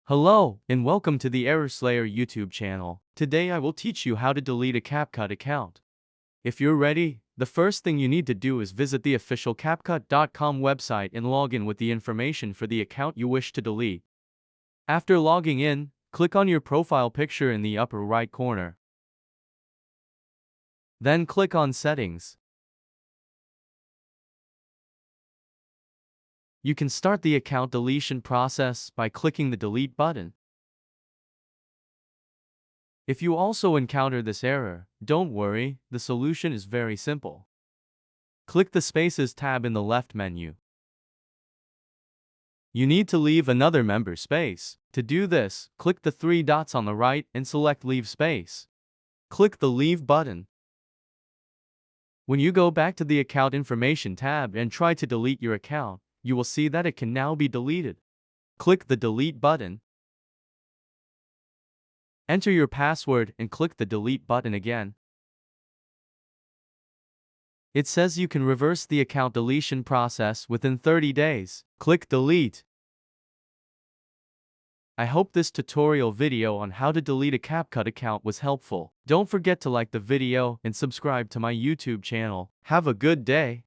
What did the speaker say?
Hello, and welcome to the Error Slayer YouTube channel. Today I will teach you how to delete a CapCut account. If you're ready, the first thing you need to do is visit the official CapCut.com website and log in with the information for the account you wish to delete. After logging in, click on your profile picture in the upper right corner. Then click on Settings. You can start the account deletion process by clicking the Delete button. If you also encounter this error, don't worry, the solution is very simple. Click the Spaces tab in the left menu. You need to leave another member space. To do this, click the three dots on the right and select Leave Space. Click the Leave button. When you go back to the Account Information tab and try to delete your account, you will see that it can now be deleted. Click the Delete button. Enter your password and click the Delete button again. It says you can reverse the account deletion process within 30 days. Click Delete. I hope this tutorial video on how to delete a CapCut account was helpful. Don't forget to like the video and subscribe to my YouTube channel. Have a good day.